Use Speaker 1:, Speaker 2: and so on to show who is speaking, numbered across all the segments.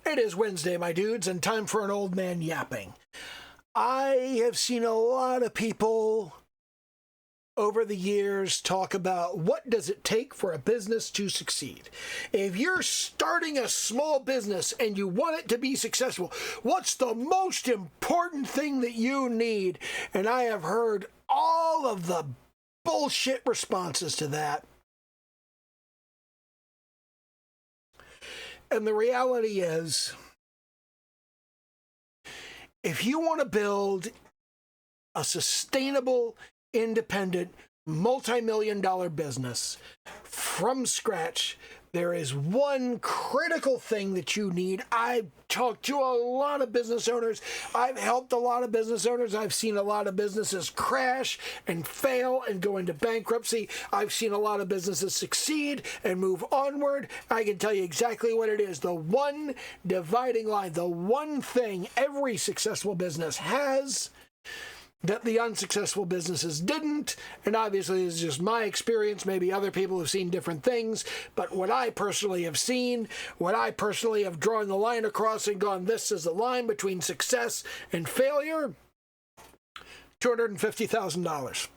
Speaker 1: It is Wednesday, my dudes, and time for an old man yapping. I have seen a lot of people over the years talk about what does it take for a business to succeed. If you're starting a small business and you want it to be successful, what's the most important thing that you need? And I have heard all of the bullshit responses to that. And the reality is, if you want to build a sustainable, independent, multi-million-dollar business from scratch, there is one critical thing that you need. I've talked to a lot of business owners. I've helped a lot of business owners. I've seen a lot of businesses crash and fail and go into bankruptcy. I've seen a lot of businesses succeed and move onward. I can tell you exactly what it is. The one dividing line, the one thing every successful business has that the unsuccessful businesses didn't, and obviously this is just my experience. Maybe other people have seen different things, but what I personally have seen, what I personally have drawn the line across and gone, this is the line between success and failure, $250,000.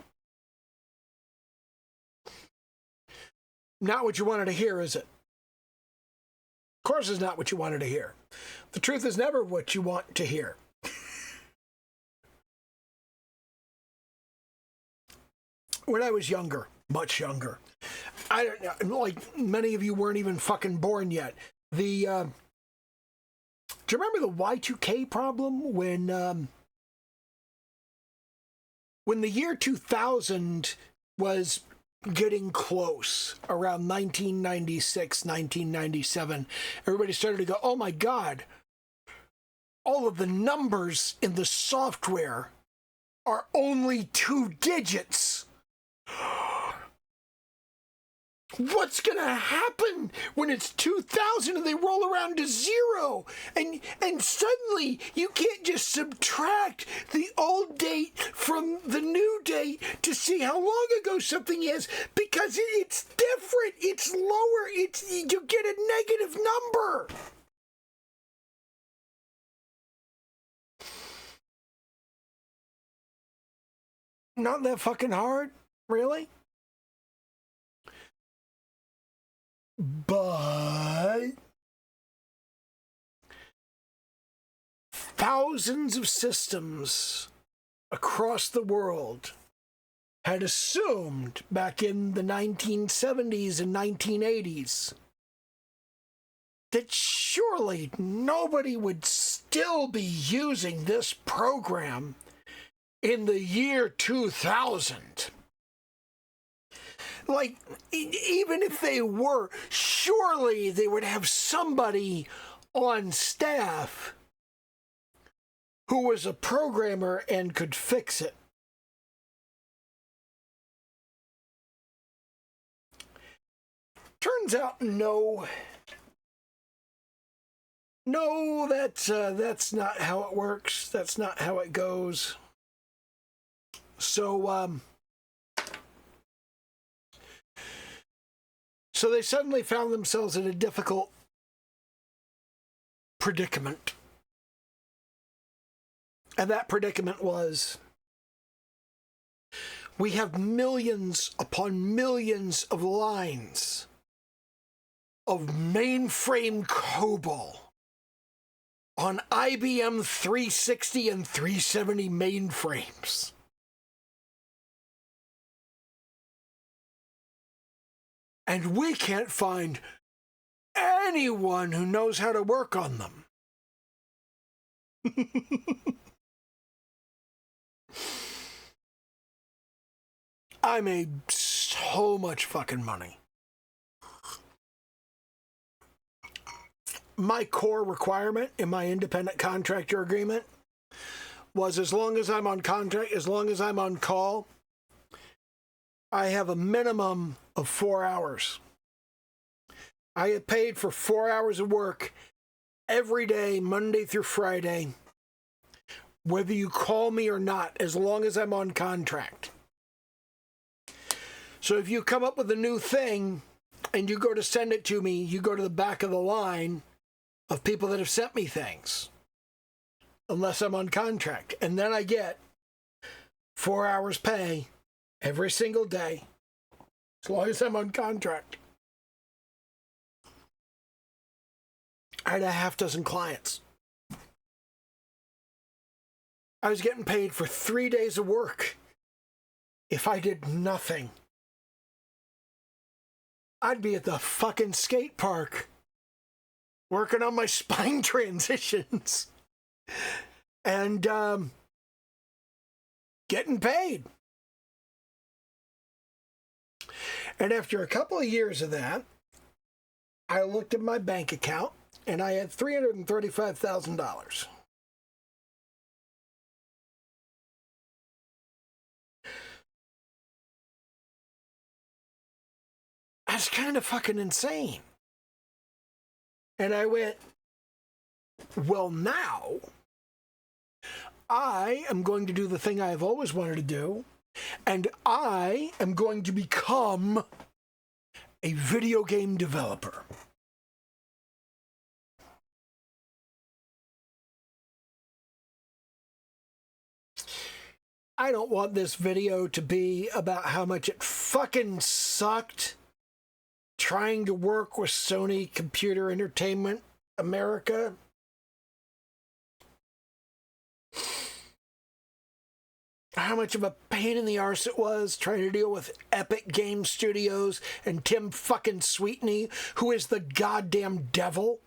Speaker 1: Not what you wanted to hear, is it? Of course it's not what you wanted to hear. The truth is never what you want to hear. When I was younger, much younger, I don't know, like many of you weren't even fucking born yet. Do you remember the Y2K problem when the year 2000 was getting close, around 1996, 1997, everybody started to go, oh my God, all of the numbers in the software are only 2 digits. What's going to happen when it's 2000 and they roll around to 0? And suddenly you can't just subtract the old date from the new date to see how long ago something is, because it's different. It's lower. You get a negative number. Not that fucking hard, really? But thousands of systems across the world had assumed back in the 1970s and 1980s that surely nobody would still be using this program in the year 2000. Like, even if they were, surely they would have somebody on staff who was a programmer and could fix it. Turns out, no, that's not how it works. That's not how it goes. So they suddenly found themselves in a difficult predicament. And that predicament was, we have millions upon millions of lines of mainframe COBOL on IBM 360 and 370 mainframes. And we can't find anyone who knows how to work on them. I made so much fucking money. My core requirement in my independent contractor agreement was, as long as I'm on contract, as long as I'm on call, I have a minimum of 4 hours. I get paid for 4 hours of work every day, Monday through Friday, whether you call me or not, as long as I'm on contract. So if you come up with a new thing and you go to send it to me, you go to the back of the line of people that have sent me things, unless I'm on contract. And then I get 4 hours pay every single day, as long as I'm on contract. I had a half dozen clients. I was getting paid for 3 days of work. If I did nothing, I'd be at the fucking skate park working on my spine transitions and getting paid. And after a couple of years of that, I looked at my bank account and I had $335,000. That's kind of fucking insane. And I went, well, now I am going to do the thing I've always wanted to do, and I am going to become a video game developer. I don't want this video to be about how much it fucking sucked trying to work with Sony Computer Entertainment America. How much of a pain in the arse it was trying to deal with Epic Game Studios and Tim fucking Sweetney, who is the goddamn devil.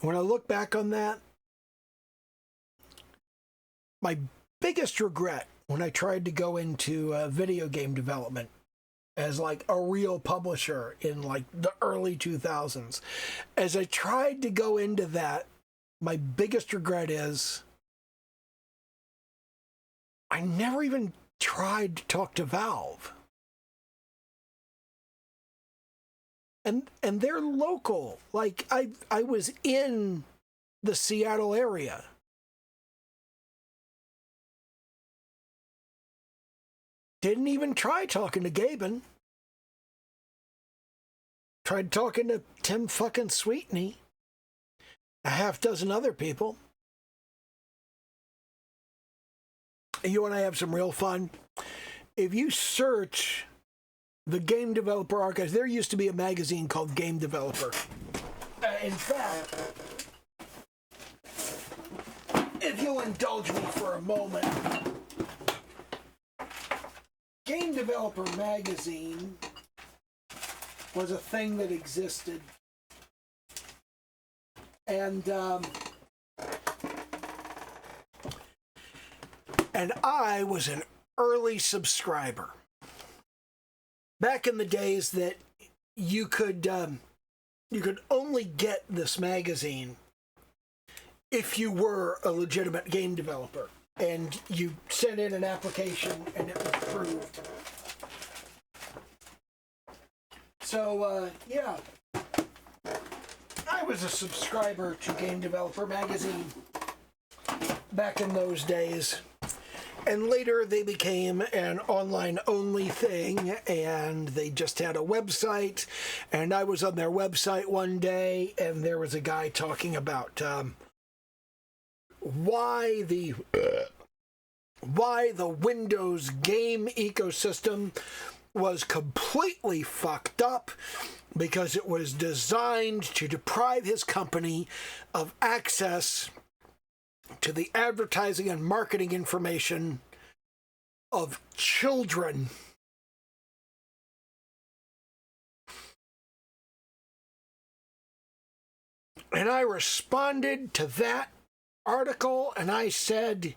Speaker 1: When I look back on that, my biggest regret when I tried to go into video game development as like a real publisher in like the early 2000s, as I tried to go into that, my biggest regret is I never even tried to talk to Valve. And they're local. Like I was in the Seattle area. Didn't even try talking to Gaben. Tried talking to Tim fucking Sweetney. A half dozen other people. You want to have some real fun? If you search the Game Developer Archives, there used to be a magazine called Game Developer. In fact, if you'll indulge me for a moment, Game Developer magazine was a thing that existed. And I was an early subscriber. Back in the days that you could only get this magazine if you were a legitimate game developer and you sent in an application and it was approved. So yeah, I was a subscriber to Game Developer magazine back in those days. And later they became an online-only thing, and they just had a website. And I was on their website one day, and there was a guy talking about why the Windows game ecosystem was completely fucked up, because it was designed to deprive his company of access to the advertising and marketing information of children. And I responded to that article and I said,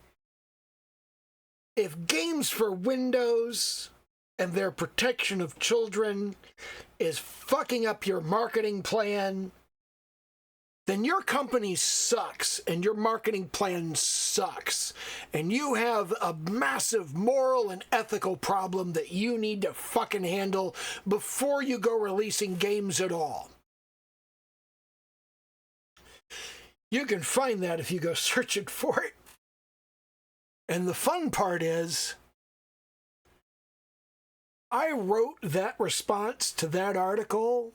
Speaker 1: if games for Windows and their protection of children is fucking up your marketing plan, then your company sucks and your marketing plan sucks. And you have a massive moral and ethical problem that you need to fucking handle before you go releasing games at all. You can find that if you go searching for it. And the fun part is, I wrote that response to that article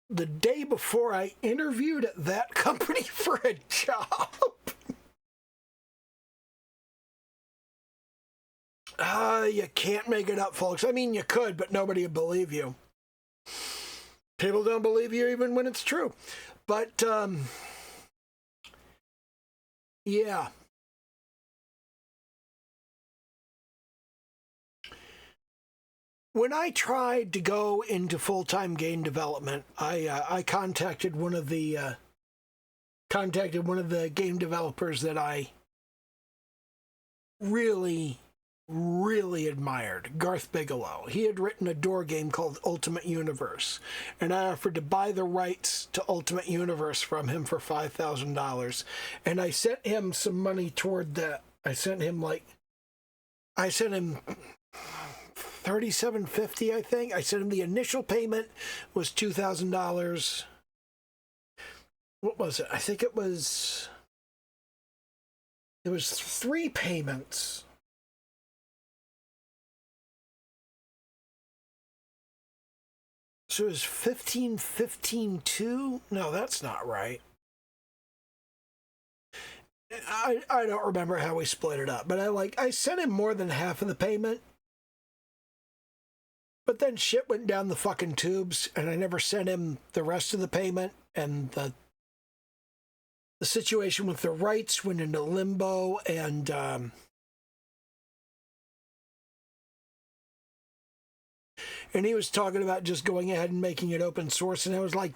Speaker 1: the day before I interviewed at that company for a job. You can't make it up, folks. I mean, you could, but nobody would believe you. People don't believe you even when it's true. But, yeah. When I tried to go into full-time game development, I contacted one of the game developers that I really admired, Garth Bigelow. He had written a door game called Ultimate Universe, and I offered to buy the rights to Ultimate Universe from him for $5,000, and I sent him some money toward that. I sent him $37.50, I think. I sent him the initial payment was $2,000. What was it? I think it was 3 payments. So it was 15.2? No, that's not right. I don't remember how we split it up, but I sent him more than half of the payment. But then shit went down the fucking tubes, and I never sent him the rest of the payment, and the situation with the rights went into limbo, and he was talking about just going ahead and making it open source, and I was like,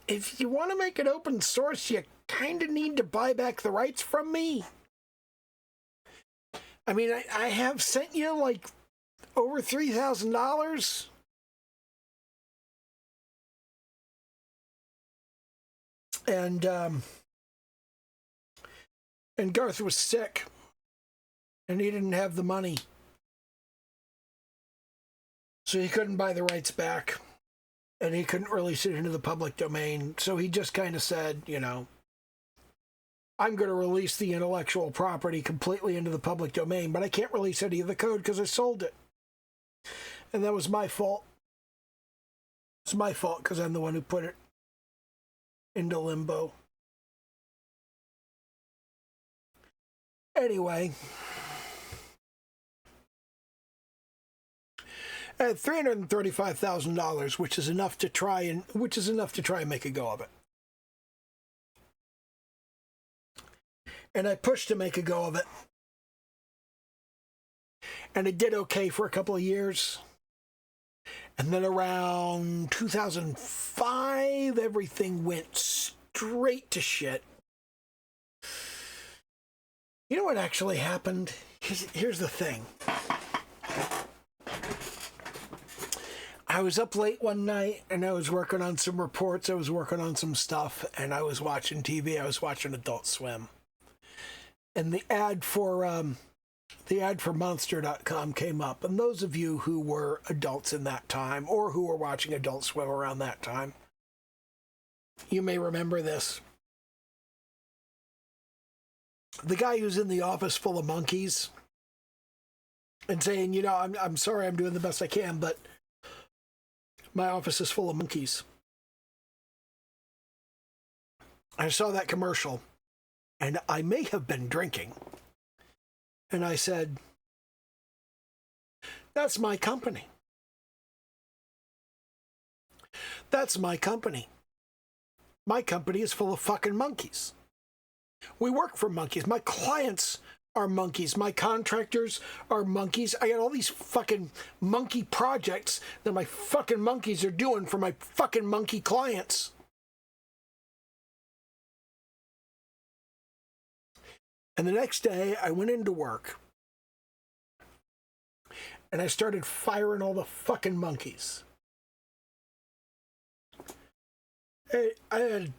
Speaker 1: if you want to make it open source, you kind of need to buy back the rights from me. I mean, I have sent you like over $3,000. And Garth was sick, and he didn't have the money. So he couldn't buy the rights back, and he couldn't release it into the public domain. So he just kind of said, I'm going to release the intellectual property completely into the public domain, but I can't release any of the code because I sold it. And that was my fault. It's my fault because I'm the one who put it into limbo. Anyway, I had $335,000, which is enough to try and make a go of it. And I pushed to make a go of it. And it did okay for a couple of years. And then around 2005, everything went straight to shit. You know what actually happened? Here's the thing. I was up late one night, and I was working on some reports. I was working on some stuff, and I was watching TV. I was watching Adult Swim. And the ad for Monster.com came up. And those of you who were adults in that time, or who were watching Adult Swim around that time, you may remember this. The guy who's in the office full of monkeys and saying, I'm sorry, I'm doing the best I can, but my office is full of monkeys. I saw that commercial, and I may have been drinking. And I said, that's my company. That's my company. My company is full of fucking monkeys. We work for monkeys. My clients are monkeys. My contractors are monkeys. I got all these fucking monkey projects that my fucking monkeys are doing for my fucking monkey clients. And the next day, I went into work, and I started firing all the fucking monkeys. I had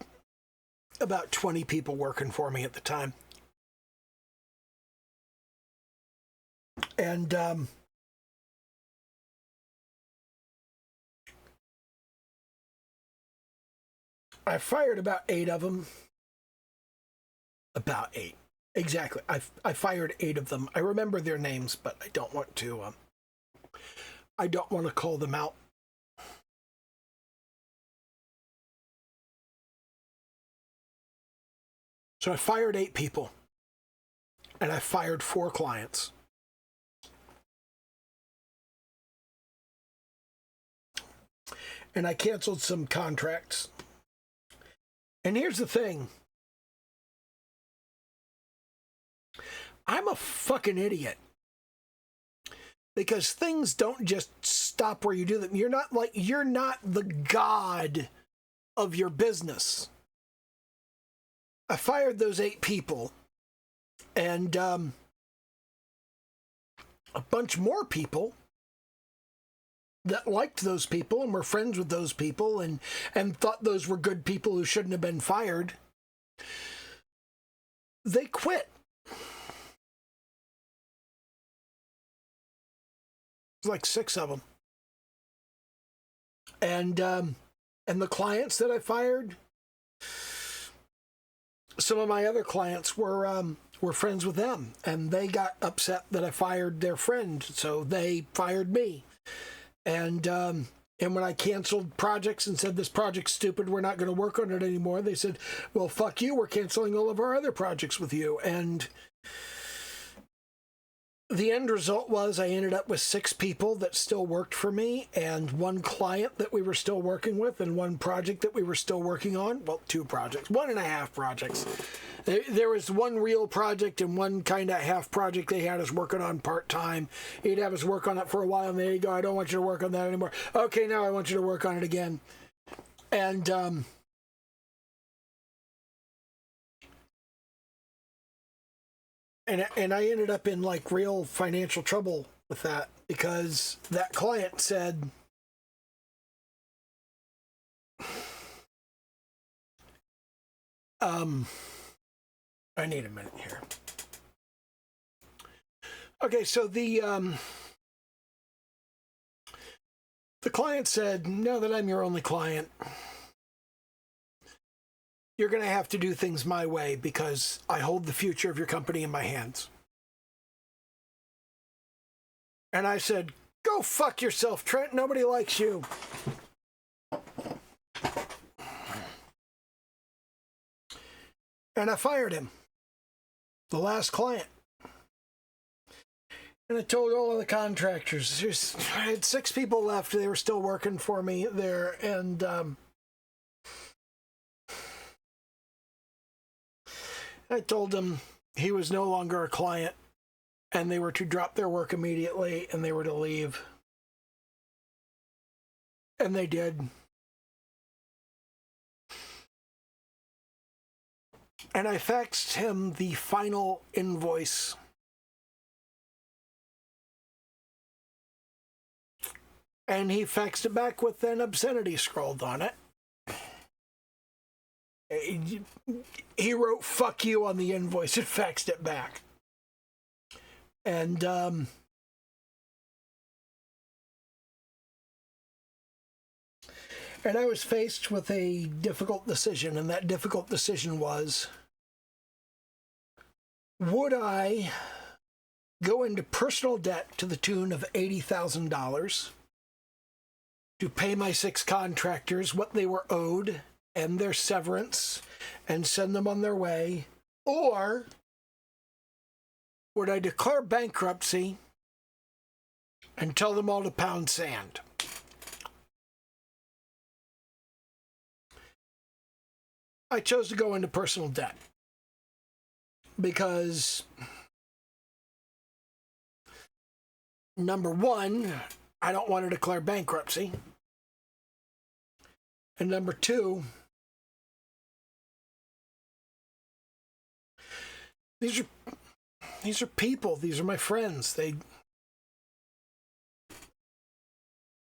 Speaker 1: about 20 people working for me at the time. And I fired about 8 of them. About 8. Exactly. I fired 8 of them. I remember their names, but I don't want to I don't want to call them out. So I fired 8 people, and I fired 4 clients. And I canceled some contracts. And here's the thing. I'm a fucking idiot. Because things don't just stop where you do them. You're not the god of your business. I fired those 8 people. And a bunch more people that liked those people and were friends with those people and thought those were good people who shouldn't have been fired, they quit. There's like 6 of them. And the clients that I fired, some of my other clients were friends with them, and they got upset that I fired their friend, so they fired me. And when I canceled projects and said, this project's stupid, we're not going to work on it anymore, they said, well, fuck you, we're canceling all of our other projects with you. And the end result was I ended up with 6 people that still worked for me, and 1 client that we were still working with, and 1 project that we were still working on. Well, 2 projects, 1.5 projects. There was 1 real project and 1 kind of half project they had us working on part-time. He'd have us work on it for a while, and there you go, I don't want you to work on that anymore. Okay, now I want you to work on it again. And And I ended up in like real financial trouble with that, because that client said, I need a minute here. Okay, so the client said, now that I'm your only client, you're going to have to do things my way because I hold the future of your company in my hands. And I said, go fuck yourself, Trent. Nobody likes you. And I fired him, the last client. And I told all of the contractors, I had 6 people left. They were still working for me there. And I told them he was no longer a client, and they were to drop their work immediately, and they were to leave. And they did. And I faxed him the final invoice. And he faxed it back with an obscenity scrawled on it. He wrote "fuck you" on the invoice and faxed it back. And I was faced with a difficult decision, and that difficult decision was, would I go into personal debt to the tune of $80,000 to pay my 6 contractors what they were owed and their severance and send them on their way? Or would I declare bankruptcy and tell them all to pound sand? I chose to go into personal debt because, number one, I don't want to declare bankruptcy. And number 2, these are people. These are my friends. They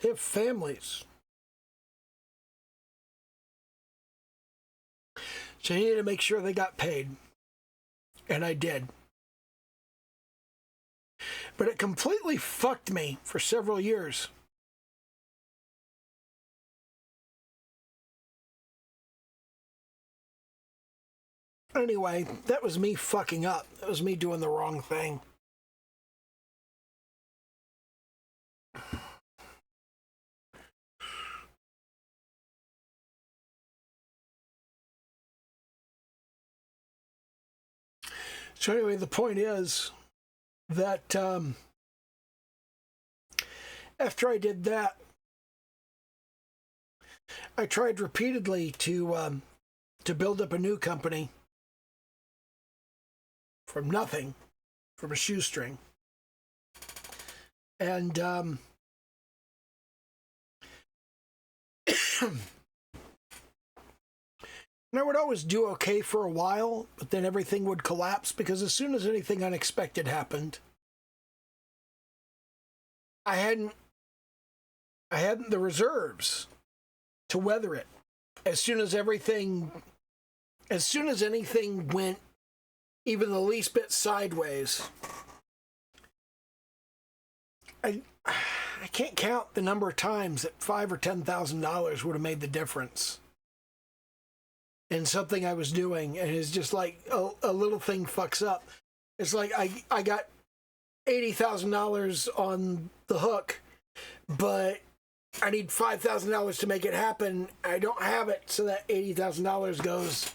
Speaker 1: have families. So I needed to make sure they got paid. And I did. But it completely fucked me for several years. Anyway, that was me fucking up. That was me doing the wrong thing. So anyway, the point is that after I did that, I tried repeatedly to build up a new company from nothing, from a shoestring. And and I would always do okay for a while, but then everything would collapse because as soon as anything unexpected happened, I hadn't the reserves to weather it. As soon as anything went even the least bit sideways, I can't count the number of times that $5,000 or $10,000 would have made the difference in something I was doing, and it's just like a little thing fucks up. It's like I got $80,000 on the hook, but I need $5,000 to make it happen. I don't have it, so that $80,000 goes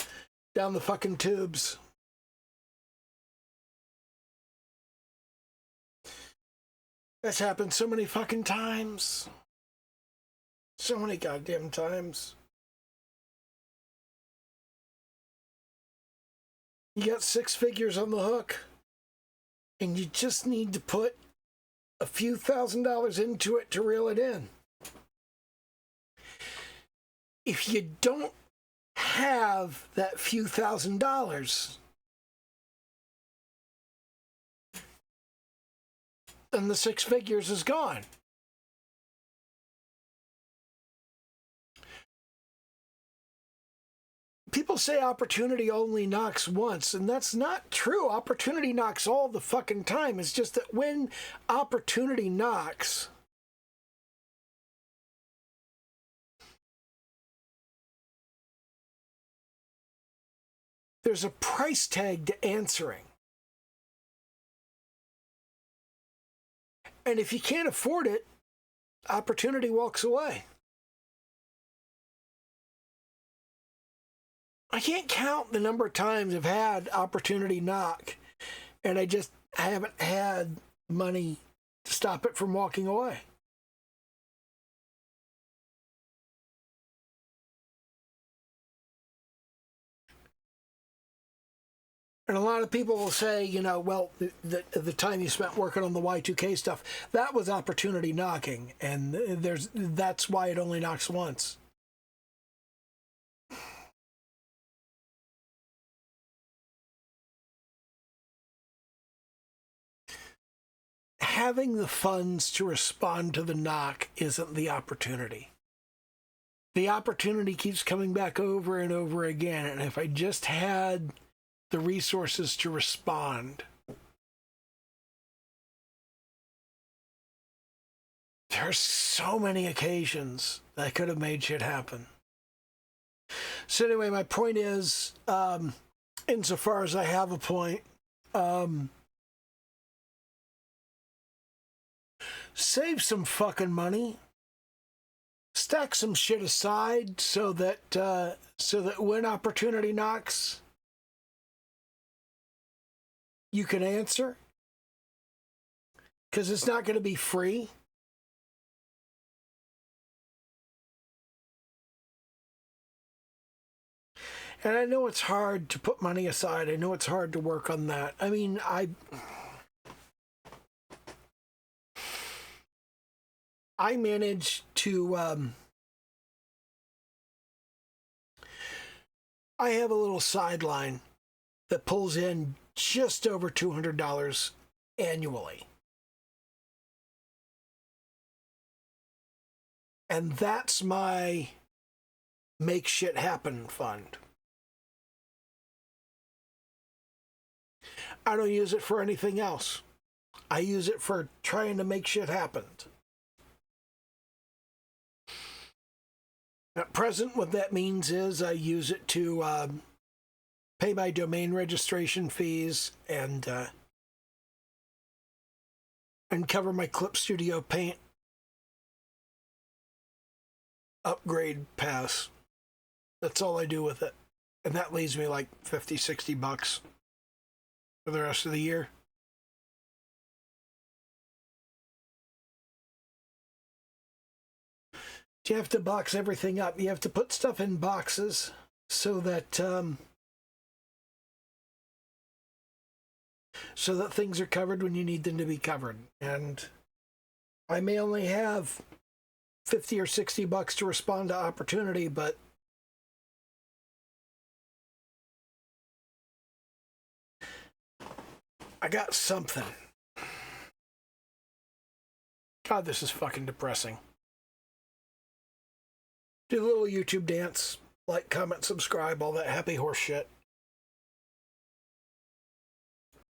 Speaker 1: down the fucking tubes. That's happened so many fucking times. So many goddamn times. You got 6 figures on the hook, and you just need to put a few $1,000s into it to reel it in. If you don't have that few $1,000s, then the 6 figures is gone. People say opportunity only knocks once, and that's not true. Opportunity knocks all the fucking time. It's just that when opportunity knocks, there's a price tag to answering. And if you can't afford it, opportunity walks away. I can't count the number of times I've had opportunity knock, and I haven't had money to stop it from walking away. And a lot of people will say, you know, well, the time you spent working on the Y2K stuff, that was opportunity knocking, and that's why it only knocks once. Having the funds to respond to the knock isn't the opportunity. The opportunity keeps coming back over and over again, and if I just had the resources to respond, there are so many occasions that I could have made shit happen. So anyway, my point is, insofar as I have a point, save some fucking money, stack some shit aside so that when opportunity knocks, you can answer, because it's not going to be free. And I know it's hard to put money aside. I know it's hard to work on that. I mean, I managed to, I have a little sideline that pulls in just over $200 annually. And that's my make shit happen fund. I don't use it for anything else. I use it for trying to make shit happen. At present, what that means is I use it to pay my domain registration fees and cover my Clip Studio Paint upgrade pass. That's all I do with it. And that leaves me like $50, $60. for the rest of the year. You have to box everything up. You have to put stuff in boxes so that things are covered when you need them to be covered. And I may only have 50 or 60 bucks to respond to opportunity, but I got something. God, this is fucking depressing. Do a little YouTube dance, like, comment, subscribe, all that happy horse shit.